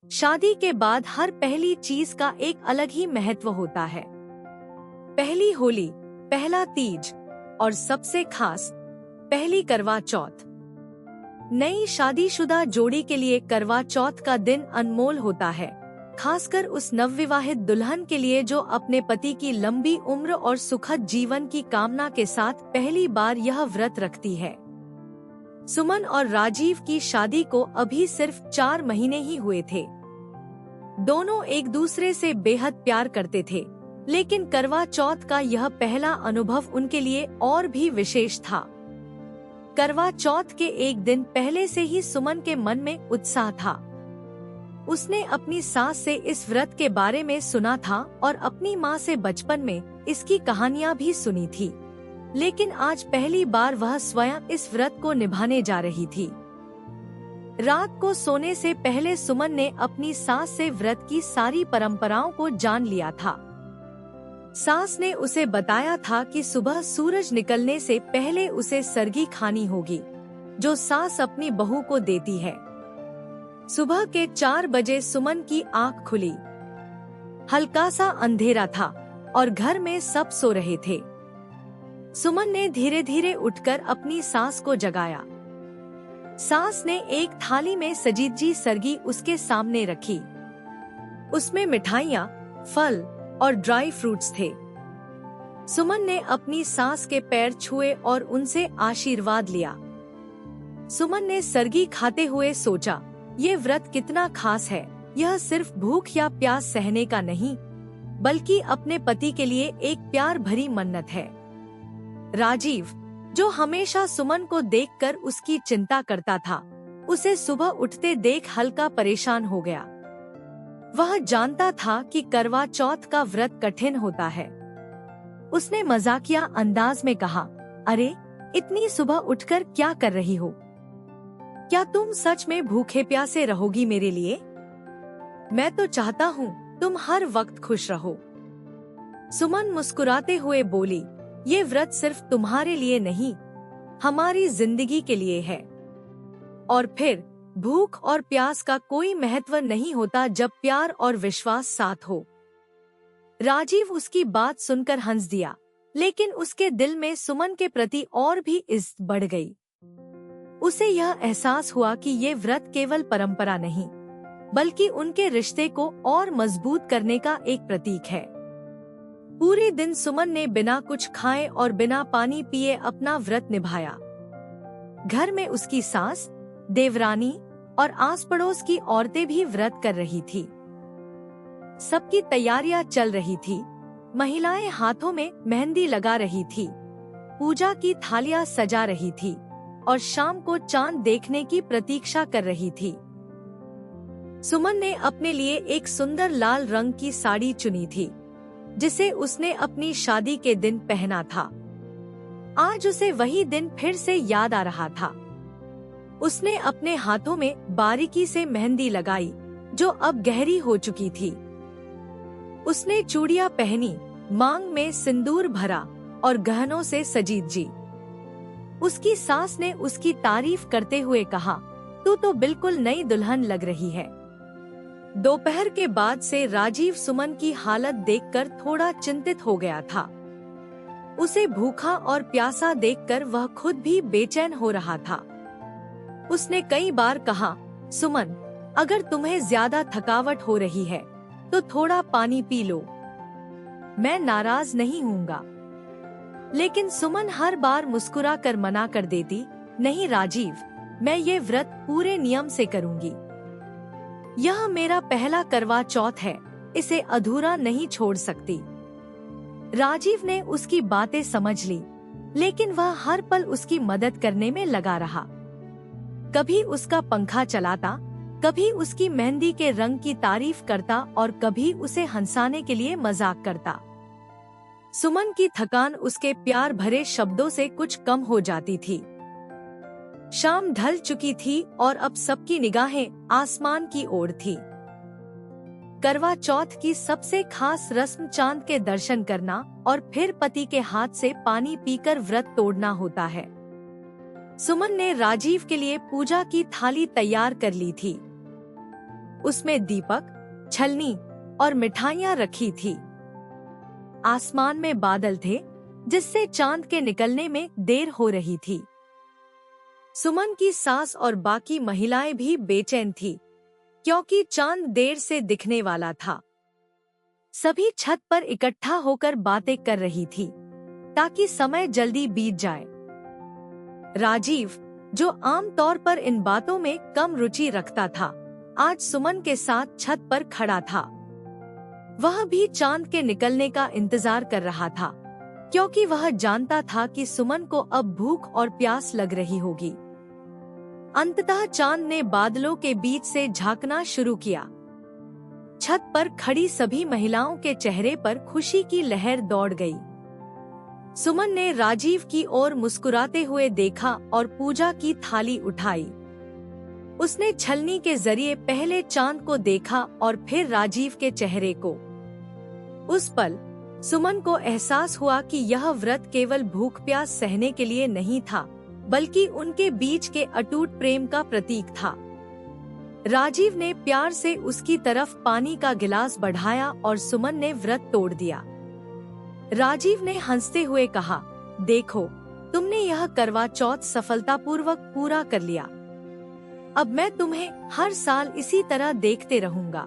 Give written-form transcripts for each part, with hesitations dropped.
शादी के बाद हर पहली चीज का एक अलग ही महत्व होता है। पहली होली, पहला तीज और सबसे खास पहली करवा चौथ। नई शादीशुदा जोड़ी के लिए करवा चौथ का दिन अनमोल होता है, खासकर उस नवविवाहित दुल्हन के लिए जो अपने पति की लंबी उम्र और सुखद जीवन की कामना के साथ पहली बार यह व्रत रखती है। सुमन और राजीव की शादी को अभी सिर्फ 4 महीने ही हुए थे। दोनों एक दूसरे से बेहद प्यार करते थे, लेकिन करवा चौथ का यह पहला अनुभव उनके लिए और भी विशेष था। करवा चौथ के एक दिन पहले से ही सुमन के मन में उत्साह था। उसने अपनी सास से इस व्रत के बारे में सुना था और अपनी माँ से बचपन में इसकी कहानियाँ भी सुनी थी, लेकिन आज पहली बार वह स्वयं इस व्रत को निभाने जा रही थी। रात को सोने से पहले सुमन ने अपनी सास से व्रत की सारी परंपराओं को जान लिया था। सास ने उसे बताया था कि सुबह सूरज निकलने से पहले उसे सरगी खानी होगी, जो सास अपनी बहू को देती है। सुबह के 4 बजे सुमन की आंख खुली। हल्का सा अंधेरा था और घर में सब सो रहे थे। सुमन ने धीरे धीरे उठकर अपनी सास को जगाया। सास ने एक थाली में सजीजी सरगी उसके सामने रखी। उसमें मिठाइयाँ, फल और ड्राई फ्रूट्स थे। सुमन ने अपनी सास के पैर छुए और उनसे आशीर्वाद लिया। सुमन ने सरगी खाते हुए सोचा, ये व्रत कितना खास है। यह सिर्फ भूख या प्यास सहने का नहीं, बल्कि अपने पति के लिए एक प्यार भरी मन्नत है। राजीव, जो हमेशा सुमन को देखकर उसकी चिंता करता था, उसे सुबह उठते देख हल्का परेशान हो गया। वह जानता था कि करवा चौथ का व्रत कठिन होता है। उसने मजाकिया अंदाज में कहा, अरे इतनी सुबह उठकर क्या कर रही हो? क्या तुम सच में भूखे प्यासे रहोगी मेरे लिए? मैं तो चाहता हूँ तुम हर वक्त खुश रहो। सुमन मुस्कुराते हुए बोली, ये व्रत सिर्फ तुम्हारे लिए नहीं, हमारी जिंदगी के लिए है। और फिर भूख और प्यास का कोई महत्व नहीं होता जब प्यार और विश्वास साथ हो। राजीव उसकी बात सुनकर हंस दिया, लेकिन उसके दिल में सुमन के प्रति और भी इज्जत बढ़ गई। उसे यह एहसास हुआ कि ये व्रत केवल परंपरा नहीं, बल्कि उनके रिश्ते को और मजबूत करने का एक प्रतीक है। पूरे दिन सुमन ने बिना कुछ खाए और बिना पानी पिए अपना व्रत निभाया। घर में उसकी सास, देवरानी और आस पड़ोस की औरतें भी व्रत कर रही थी। सबकी तैयारियां चल रही थी। महिलाएं हाथों में मेहंदी लगा रही थी, पूजा की थालियां सजा रही थी और शाम को चांद देखने की प्रतीक्षा कर रही थी। सुमन ने अपने लिए एक सुंदर लाल रंग की साड़ी चुनी थी, जिसे उसने अपनी शादी के दिन पहना था। आज उसे वही दिन फिर से याद आ रहा था। उसने अपने हाथों में बारीकी से मेहंदी लगाई, जो अब गहरी हो चुकी थी। उसने चूड़ियां पहनी, मांग में सिंदूर भरा और गहनों से सजी जी। उसकी सास ने उसकी तारीफ करते हुए कहा, तू तो बिल्कुल नई दुल्हन लग रही है। दोपहर के बाद से राजीव सुमन की हालत देखकर थोड़ा चिंतित हो गया था। उसे भूखा और प्यासा देखकर वह खुद भी बेचैन हो रहा था। उसने कई बार कहा, सुमन, अगर तुम्हें ज्यादा थकावट हो रही है तो थोड़ा पानी पी लो, मैं नाराज नहीं हूँगा। लेकिन सुमन हर बार मुस्कुरा कर मना कर देती, नहीं राजीव, मैं ये व्रत पूरे नियम से करूँगी। यह मेरा पहला करवा चौथ है, इसे अधूरा नहीं छोड़ सकती। राजीव ने उसकी बातें समझ ली, लेकिन वह हर पल उसकी मदद करने में लगा रहा। कभी उसका पंखा चलाता, कभी उसकी मेहंदी के रंग की तारीफ करता और कभी उसे हंसाने के लिए मजाक करता। सुमन की थकान उसके प्यार भरे शब्दों से कुछ कम हो जाती थी। शाम ढल चुकी थी और अब सबकी निगाहें आसमान की ओर थी। करवा चौथ की सबसे खास रस्म चांद के दर्शन करना और फिर पति के हाथ से पानी पीकर व्रत तोड़ना होता है। सुमन ने राजीव के लिए पूजा की थाली तैयार कर ली थी। उसमें दीपक, छलनी और मिठाइयाँ रखी थी। आसमान में बादल थे, जिससे चांद के निकलने में देर हो रही थी। सुमन की सास और बाकी महिलाएं भी बेचैन थी, क्योंकि चांद देर से दिखने वाला था। सभी छत पर इकट्ठा होकर बातें कर रही थी, ताकि समय जल्दी बीत जाए। राजीव, जो आमतौर पर इन बातों में कम रुचि रखता था, आज सुमन के साथ छत पर खड़ा था। वह भी चांद के निकलने का इंतजार कर रहा था, क्योंकि वह जानता था कि सुमन को अब भूख और प्यास लग रही होगी। अंततः चांद ने बादलों के बीच से झांकना शुरू किया। छत पर खड़ी सभी महिलाओं के चेहरे पर खुशी की लहर दौड़ गई। सुमन ने राजीव की ओर मुस्कुराते हुए देखा और पूजा की थाली उठाई। उसने छलनी के जरिए पहले चांद को देखा और फिर राजीव के चेहरे को। उस पल सुमन को एहसास हुआ कि यह व्रत केवल भूख प्यास सहने के लिए नहीं था, बल्कि उनके बीच के अटूट प्रेम का प्रतीक था। राजीव ने प्यार से उसकी तरफ पानी का गिलास बढ़ाया और सुमन ने व्रत तोड़ दिया। राजीव ने हंसते हुए कहा, देखो, तुमने यह करवा चौथ सफलतापूर्वक पूरा कर लिया। अब मैं तुम्हें हर साल इसी तरह देखते रहूंगा।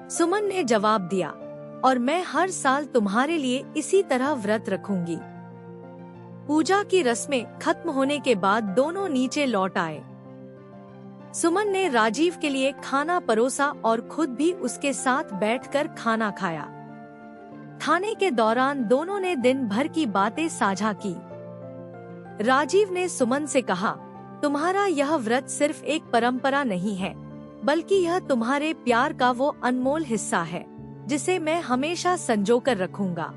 सुमन ने जवाब दिया, और मैं हर साल तुम्हारे लिए इसी तरह व्रत रखूंगी। पूजा की रस्में खत्म होने के बाद दोनों नीचे लौट आए। सुमन ने राजीव के लिए खाना परोसा और खुद भी उसके साथ बैठकर खाना खाया। खाने के दौरान दोनों ने दिन भर की बातें साझा की। राजीव ने सुमन से कहा, तुम्हारा यह व्रत सिर्फ एक परंपरा नहीं है, बल्कि यह तुम्हारे प्यार का वो अनमोल हिस्सा है, जिसे मैं हमेशा संजोकर रखूंगा।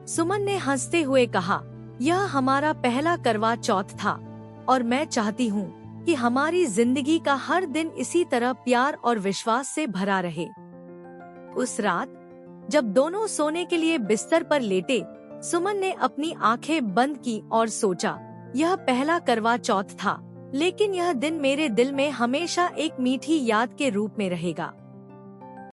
सुमन ने हंसते हुए कहा, यह हमारा पहला करवा चौथ था, और मैं चाहती हूँ कि हमारी जिंदगी का हर दिन इसी तरह प्यार और विश्वास से भरा रहे। उस रात जब दोनों सोने के लिए बिस्तर पर लेटे, सुमन ने अपनी आंखें बंद की और सोचा, यह पहला करवा चौथ था, लेकिन यह दिन मेरे दिल में हमेशा एक मीठी याद के रूप में रहेगा।